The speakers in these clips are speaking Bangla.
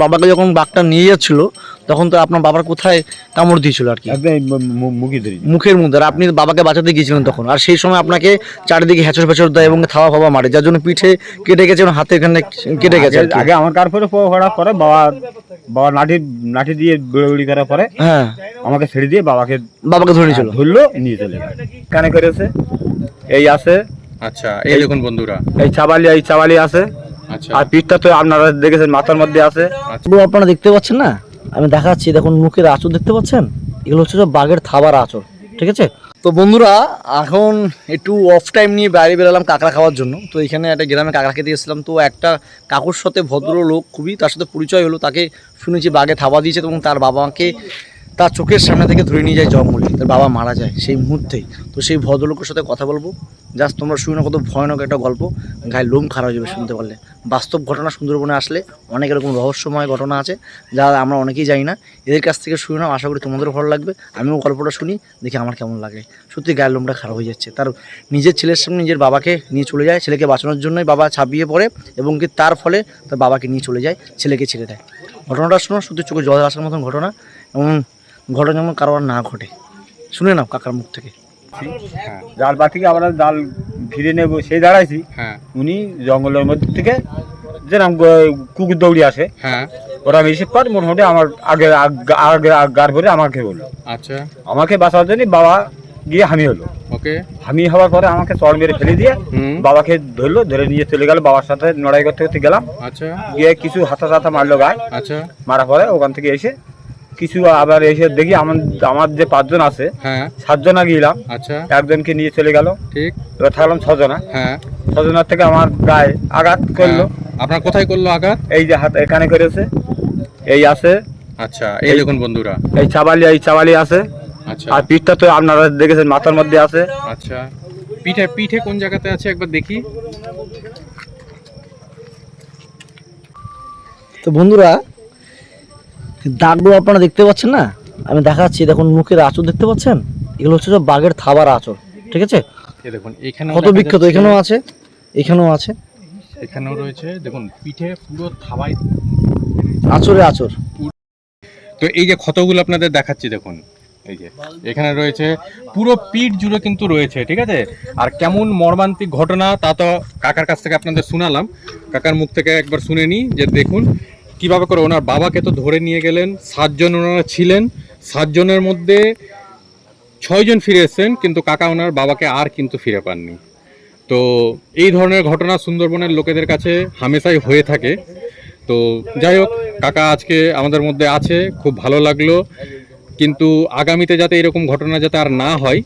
বাবাকে যখন বাঘটা নিয়ে যাচ্ছিল তখন তো আপনার বাবার কোথায় কামড় দিয়েছিল আর কি? মুখের মধ্যে। আর আপনি বাবাকে বাঁচাতে গিয়েছিলেন তখন, আর সেই সময় আপনাকে চারিদিকে হেঁচড় ফেঁচড় দেয় এবং থাওয়া ফাওয়া মারে, যার জন্য পিঠে কেটে গেছে এবং হাতে এখানে কেটে গেছে। আগে আমার তারপরে পরে বাবা লাঠি দিয়ে বেড়ি করার পরে হ্যাঁ আমাকে ছেড়ে দিয়ে বাবাকে ধরে নিয়েছিল, ধরলো নিয়ে চলে গেল। কানে করেছে এই আছে। আচ্ছা, এই দেখুন বন্ধুরা, এই চাবালি আছে। আচ্ছা, আর পিঠটা তো আপনারা দেখেছেন মাথার মধ্যে আছে। আপনারা দেখতে পাচ্ছেন না, আমি দেখাচ্ছি, দেখুন মুখের আঁচড় দেখতে পাচ্ছেন, এগুলো হচ্ছে সব বাঘের থাবার আঁচড়, ঠিক আছে? তো বন্ধুরা, এখন একটু অফ টাইম নিয়ে বাইরে বেরোলাম কাঁকড়া খাওয়ার জন্য। তো এখানে একটা গ্রামে কাঁকড়া খেতে এসেছিলাম, তো একটা কাকুর সাথে ভদ্রলোক খুবই, তার সাথে পরিচয় হলো, তাকে শুনেছি বাঘে থাবা দিয়েছে এবং তার বাবাকে তার চোখের সামনে থেকে ধরে নিয়ে যায় জঙ্গলে, তার বাবা মারা যায় সেই মুহূর্তেই। তো সেই ভদ্রলোকের সাথে কথা বলবো, জাস্ট তোমরা শুনে কত ভয়ানক একটা গল্প, গায়ে লোম খারাপ হয়ে যাবে শুনতে পারলে। বাস্তব ঘটনা, সুন্দরবনে আসলে অনেক এরকম রহস্যময় ঘটনা আছে যা আমরা অনেকেই জানি না, এদের কাছ থেকে শুনে নাও, আশা করি তোমাদেরও ভালো লাগবে। আমিও গল্পটা শুনি, দেখি আমার কেমন লাগে। সত্যি গায়ের লোমটা খারাপ হয়ে যাচ্ছে। তার নিজের ছেলের সামনে নিজের বাবাকে নিয়ে চলে যায়, ছেলেকে বাঁচানোর জন্যই বাবা ছাপিয়ে পড়ে এবং কি তার ফলে তার বাবাকে নিয়ে চলে যায়, ছেলেকে ছেড়ে দেয়। ঘটনাটা শোনো, সত্যি চোখে জল আসার মতন ঘটনা, এবং ঘটনা যেমন কারো আর না ঘটে। শুনে নাও কাকার মুখ থেকে। জাল বাতিকে আমরা জাল ঘিরে নেব সেই দাঁড়াইছি, উনি জঙ্গলের মধ্যে থেকে যেরকম কুকুর দৌড়ি আসে ওরা রিসিভ করে মোটামুটি আমার আগে গার ভরে আমাকে বললো। আচ্ছা, আমাকে বাঁচার জন্য বাবা গিয়ে হামি হলো। ওকে, হামি হওয়ার পরে আমাকে চড় মেরে ফেলে দিয়ে বাবাকে ধরলো, ধরে নিয়ে চলে গেল। বাবার সাথে লড়াই করতে করতে গেলাম। আচ্ছা, গিয়ে কিছু হাতা মারলো গায়ে। আচ্ছা, মারা পরে ওখান থেকে এসে কিছু আবার এসে দেখি আমার যে 5 জন আছে 7 জন গিয়েলাম। আচ্ছা, একজনকে নিয়ে চলে গেল। ঠিক, এবার থাকলাম 6 জনা। 6 জনের থেকে আমার গায়ে আঘাত করলো। আপনার কোথায় করলো আঘাত? এই যে হাত এখানে করেছে, এই আছে। আচ্ছা, এই দেখুন বন্ধুরা, এই চাবালি আছে। আচ্ছা, আর পিঠটা তো আপনারা দেখেছেন মাথার মধ্যে আছে। আচ্ছা, পিঠে কোন জায়গাতে আছে একবার দেখি। তো বন্ধুরা, দাগগুলো আপনারা দেখতে পাচ্ছেন না, আমি দেখাচ্ছি, দেখুন মুখের আঁচড় দেখতে পাচ্ছেন, এগুলো হচ্ছে সব বাঘের থাবার আঁচড়, ঠিক আছে? দেখুন এখানে কত বিখ্যাত, এখানেও আছে, এখানেও আছে, এখানেও রয়েছে। দেখুন পিঠে পুরো থাবাই আঁচড়ে আঁচড়। তো এই যে ক্ষতগুলো আপনাদের দেখাচ্ছি, দেখুন এই যে এখানে রয়েছে, পুরো পিঠ জুড়ে কিন্তু রয়েছে, ঠিক আছে? আর কেমন মর্মান্তিক ঘটনা তা তো কাকার কাছ থেকে আপনাদের শোনালাম, কাকার মুখ থেকে একবার শুনে নিই। যে দেখুন কিভাবে করে ওনার বাবাকে তো ধরে নিয়ে গেলেন, 7 জন ওনারা ছিলেন, 7 জনের মধ্যে 6 জন ফিরে এসেছেন, কিন্তু কাকা ওনার বাবাকে আর কিন্তু ফিরে পাননি। তো এই ধরনের ঘটনা সুন্দরবনের লোকেদের কাছে হামেশাই হয়ে থাকে। তো যাই হোক, কাকা আজকে আমাদের মধ্যে আছে, খুব ভালো লাগলো, কিন্তু আগামীতে যাতে এরকম ঘটনা যাতে আর না হয়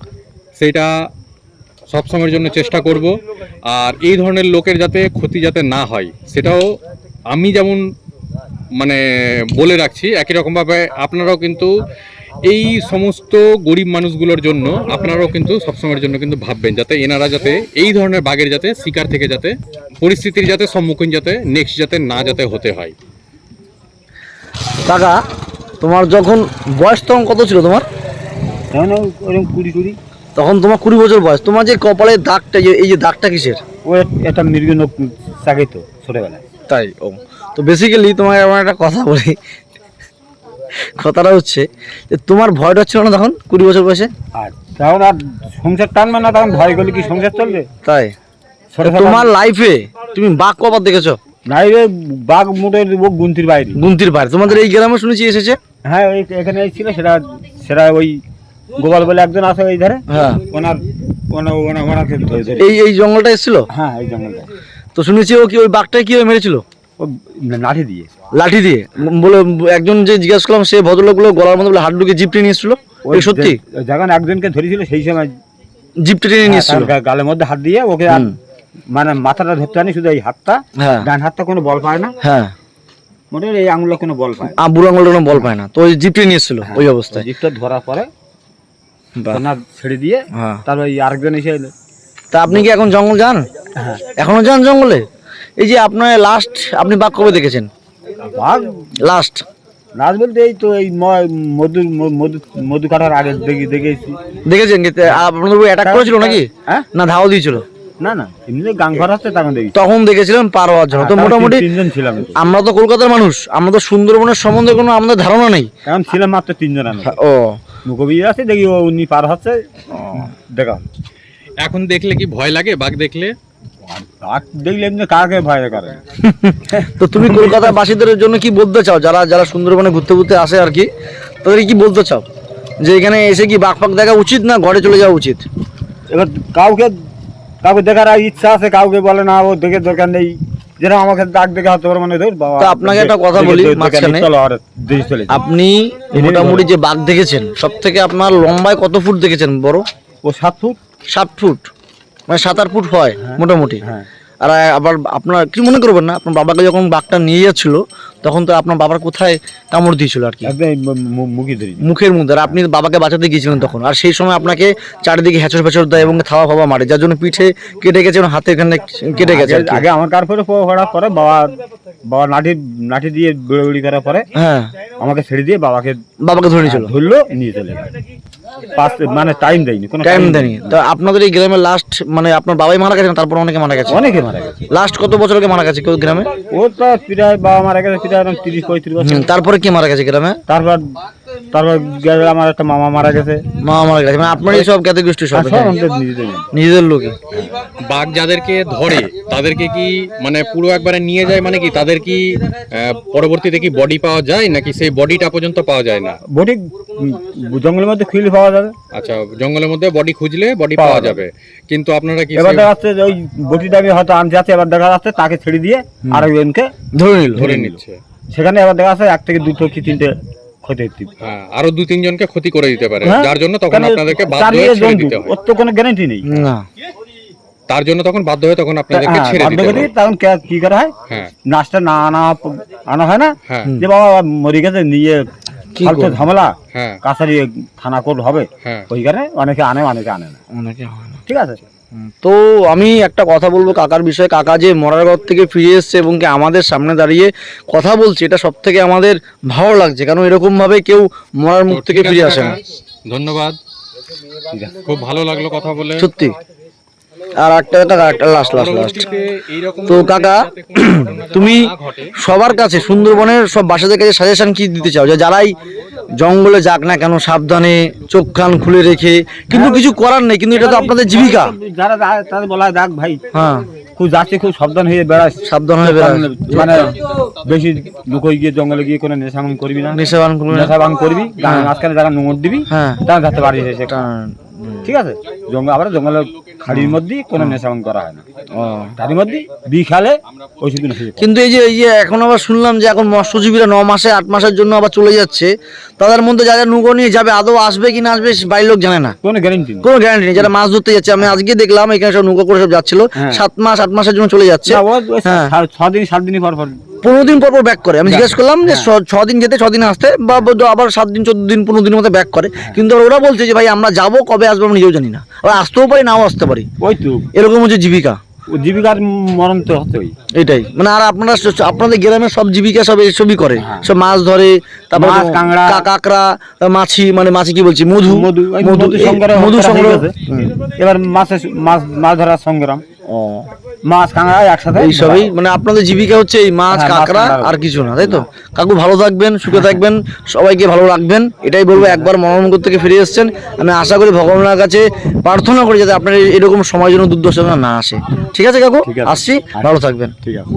সেটা সবসময়ের জন্য চেষ্টা করব। আর এই ধরনের লোকের যাতে ক্ষতি যাতে না হয় সেটাও আমি যেমন বলে রাখছি, একই রকমভাবে আপনারাও কিন্তু এই সমস্ত গরিব মানুষগুলোর জন্য আপনারাও কিন্তু সবসময়ের জন্য কিন্তু ভাববেন, যাতে এনারা যাতে এই ধরনের বাঘের যাতে শিকার থেকে যাতে পরিস্থিতির যাতে সম্মুখীন যাতে নেক্সট যাতে না যাতে হতে হয়। কাকা, তোমার যখন বয়স তখন কত ছিল তোমার? ওরকম 20 তখন তোমার 20 বছর বয়স। তোমার যে কপালে দাগটা, এই যে দাগটা কিসের? ও একটা মৃগ চাকে তো ছোটবেলায়। তাই? ও, তো বেসিক্যালি তোমাকে আমার একটা কথা বলি, কথাটা হচ্ছে যে তোমার ভয়টা ছিল না তখন 20 বছর বয়সে? আর তখন আর সংসার টানবে না, তখন ভয় করলে কি সংসার চলবে? তাই? তোমার লাইফে তুমি বাঘ কবার দেখেছো? নাই রে, বাঘ মোটে গুনতির বাইরে। তোমাদের এই গ্রামে শুনেছি এসেছে? হ্যাঁ, ওই এখানে ছিল, সেটা ওই গোপাল বলে একজন আছে ওই ধারে। হ্যাঁ, এই জঙ্গলটা এসেছিল? হ্যাঁ, এই জঙ্গলটা। তো শুনেছি ও কি ওই বাঘটা কি মেরেছিল? ও লাঠি দিয়ে বলে একজন যে জিজ্ঞাসা করলাম, সে ভদ্রলোকগুলো গলার মধ্যে বলে হাত ঢুকে জিপ টেনে নিয়েছিল। ওই সত্যি যখন একজনকে ধরেছিল সেই সময় জিপ টেনে নিয়েছিল, গালের মধ্যে হাত দিয়ে ওকে, মাথাটা ধরতে আনি, শুধু এই হাতটা, ডান হাতটা কোনো বল পায় না। হ্যাঁ, মোটে এই আঙুলটা কোনো বল পায়, বুড়ো আঙুলটা কোনো বল পায় না। তো ওই জিপ টেনে নিয়েছিল ওই অবস্থায়। জিপটা ধরার পরে ছেড়ে দিয়ে তারপর আরেকজন এসে এলো। তা আপনি কি এখন জঙ্গল যান? হ্যাঁ, এখনো যান জঙ্গলে? এই যে আপনার লাস্ট আপনি বাঘ কবে দেখেছেন? বাঘ লাস্ট বলতে এই তো এই মধু কাটার আগে দেখেছি। দেখেছেন? আপনাদের অ্যাটাক করেছিল নাকি? হ্যাঁ, না ধাওয়া দিয়েছিল? না না এমনি গাং ঘর আছে তখন দেখি তখন দেখেছিলেন পার হওয়ার জন্য। তো মোটামুটি তিনজন ছিলাম, আমরা তো কলকাতার মানুষ, আমরা তো সুন্দরবনের সম্বন্ধে কোনো আমাদের ধারণা নেই। এখন ছিলাম মাত্র 3 জন আমরা। ও মুখবি আছে দেখি উনি পার হচ্ছে দেখা। এখন দেখলে কি ভয় লাগে বাঘ দেখলে? আর বাঘ দেখলে এমনি কাকে ভয় করে? তো তুমি কলকাতার বাসীদের জন্য কি বলতে চাও, যারা যারা সুন্দরবনে ঘুরতে ঘুরতে আসে আর কি, তাদের কি বলতে চাও যে এখানে এসে কি বাঘ ফাঘ দেখা উচিত না ঘরে চলে যাওয়া উচিত? এবার কাউকে কাউকে দেখার ইচ্ছা আছে, কাউকে বলে না ও দেখে দরকার নেই, যেটা আমাকে ডাক দেখে হতে পারে মানে ধর বাবা। তো আপনাকে একটা কথা বলি মাঝখানে, আপনি মোটামুটি যে বাঘ দেখেছেন সব থেকে আপনার লম্বায় কত ফুট দেখেছেন বড়? ও 7 ফুট। 7 ফুট মানে 7-8 ফুট হয় মোটামুটি। হ্যাঁ। আর আবার আপনার কি মনে করবেন না, আপনার বাবাকে যখন বাঘটা নিয়ে যাচ্ছিল তখন তো আপনার বাবার কোথায় কামড় দিয়েছিল আর কি? মুখে ধরি মুখের মধ্যে। আর আপনি বাবাকে বাঁচাতে গিয়েছিলেন তখন, আর সেই সময় আপনাকে চারিদিকে হেঁচড় ফেঁচড় দেয় এবং থাওয়া ফাওয়া মারে, যার জন্য পিঠে কেটে গেছে এবং হাতে এখানে কেটে গেছে আর কি। আগে আমার কার পরে পরে বাবা বাবা লাঠি দিয়ে বেড়ি করার পরে হ্যাঁ আমাকে ছেড়ে দিয়ে বাবাকে ধরে নিয়েছিল, ধরলো নিয়ে চলে গেল। মানে টাইম দেয়নি, কোনো টাইম দেয়নি। তো আপনাদের এই গ্রামে লাস্ট মানে আপনার বাবাই মারা গেছেন, তারপর অনেকে মারা গেছে? অনেকে মারা গেছে। লাস্ট কত বছর আগে মারা গেছে কেউ গ্রামে? ও তো প্রায় বাবা মারা গেছে প্রায় 30-35 বছর। তারপরে কি মারা গেছে গ্রামে? তারপর আমার একটা মামা মারা গেছে। মামা মারা গেছে মানে আপনারই সব জ্ঞাতি গোষ্ঠী সব আমাদের নিজেদের লোকে? বাঘ যাদেরকে ধরে তাদেরকে কি মানে পুরো একবারে নিয়ে যায়, মানে কি তাদের কি পরবর্তীতে কি বডি পাওয়া যায় নাকি সেই বডিটা পর্যন্ত পাওয়া যায় না? বডি জঙ্গলের মধ্যে খুঁজলে পাওয়া যাবে। আচ্ছা, জঙ্গলের মধ্যে বডি খুঁজলে বডি পাওয়া যাবে, কিন্তু আপনারা কি এবার দেখা যাচ্ছে ওই বডিটা আমি হয়তো আনতে যাচ্ছে, এবার দেখা যাচ্ছে তাকে ছেড়ে দিয়ে আর একজনকে ধরে নিচ্ছে, সেখানে এবার দেখা যাচ্ছে 1 থেকে 2 কি 3টে ক্ষতি হচ্ছে। হ্যাঁ, আরো 2-3 জনকে ক্ষতি করে দিতে পারে, হ্যাঁ, যার জন্য তখন আপনাদেরকে বাধ্য চালিয়ে হয়ে ছেড়ে জন্তু, দিতে হয়। ওর তো কোনো গ্যারান্টি নেই। না, তার জন্য তখন বাধ্য হয়ে তখন আপনাদেরকে হ্যাঁ, ছেড়ে বাধ্য দিতে করে হয়। তখন কি করা হয়, হ্যাঁ, নাচটা না আনা হয় না, হ্যাঁ, যে বাবা মরে গেছে নিয়ে কি ফালতু করবো? ঝামেলা হ্যাঁ, কাছারি থানা কোর্ট হবে, হ্যাঁ, ওইখানে অনেকে আনে অনেকে আনে না। অনেকে হয় না। ঠিক আছে। তো আমি একটা কথা বলবো কাকার বিষয়ে। কাকা যে মরার ঘর থেকে ফিরে এসছে এবং কি আমাদের সামনে দাঁড়িয়ে কথা বলছে, এটা সব থেকে আমাদের ভালো লাগছে, কারণ এরকম ভাবে কেউ মরার মুখ থেকে ফিরে আসে না। ধন্যবাদ, খুব ভালো লাগলো কথা বলে সত্যি। আর একটা লাস্ট পরবর্তীতে এইরকম তো কাকা, তুমি সবার কাছে সুন্দরবনের সব বাসাদের কাছে সাজেশন কি দিতে চাও, যে যারাই জঙ্গলে যাক না কেন সাবধানে চোখ কান খুলে রেখে, কিন্তু কিছু করার নেই, কিন্তু এটা তো আপনাদের জীবিকা। যারা যায় তাদের বলা হয়, দেখ ভাই হ্যাঁ, খুব যাচ্ছে, খুব সাবধান হয়ে বেড়াস, সাবধান হয়ে বেড়াস, মানে বেশি লুকোই গিয়ে জঙ্গলে গিয়ে কোনো নেশা ভাঙ করবি না, নেশা ভান করবে না। নেশা ভাঙ করবি মাঝখানে যারা নোংর দিবি হ্যাঁ, তারা যাতে বাড়ি এসে ঠিক আছে। আবার জঙ্গলের খাড়ির মধ্যে কোনো নেশা ভাঙ করা হয় না, তারই মধ্যে বিখালে ওই সেদিন হয়ে যায়। কিন্তু এই যে এখন আবার শুনলাম যে এখন মৎস্যজীবীরা 9 মাসে 8 মাসের জন্য আবার চলে যাচ্ছে, তাদের মধ্যে যারা নৌকো নিয়ে যাবে আদৌ আসবে কি না আসবে বাড়ির লোক জানে না, কোনো গ্যারেন্টি নেই। কোনো গ্যারান্টি নেই। যারা মাছ ধরতে যাচ্ছে, আমি আজকে দেখলাম এখানে সব নৌকো করে সব যাচ্ছিল, 7 মাস 8 মাসের জন্য চলে যাচ্ছে। না, ও হ্যাঁ। 6 দিন 7 দিন পর 15 দিন পর ব্যাক করে। আমি জিজ্ঞেস করলাম যে 6 দিন যেতে 6 দিন আসতে, বা আবার 7 দিন 14 দিন 15 দিনের মধ্যে ব্যাক করে, কিন্তু ওরা বলছে যে ভাই আমরা যাবো, কবে আসবো আমরা নিজেও জানি না, ওরা আসতেও পারি নাও আসতে পারি, ওই তো এরকম হচ্ছে জীবিকা। জীবিকার মরণ তো হচ্ছেই। এটাই মানে। আর আপনাদের গ্রামের সব জীবিকা সব এইসবই করে, সব মাছ ধরে, তারপর মাছ, কাঁকড়া, কাঁকড়া, মাছি, মানে মাছি কি বলছি, মধু সংগ্রহ। এবার মাছ ধরার সংগ্রাম, মাছ কাঁকড়া একসাথে এইসবই মানে আপনাদের জীবিকা হচ্ছে এই মাছ কাঁকড়া, আর কিছু না, তাই তো? কাকু ভালো থাকবেন, সুখে থাকবেন, সবাইকে ভালো রাখবেন, এটাই বলবো। একবার মনোরমগর থেকে ফিরে এসেছেন, আমি আশা করি ভগবানের কাছে প্রার্থনা করি যাতে আপনার এরকম সময় যেন দুর্দশা না আসে। ঠিক আছে কাকু, আসছি, ভালো থাকবেন। ঠিক আছে।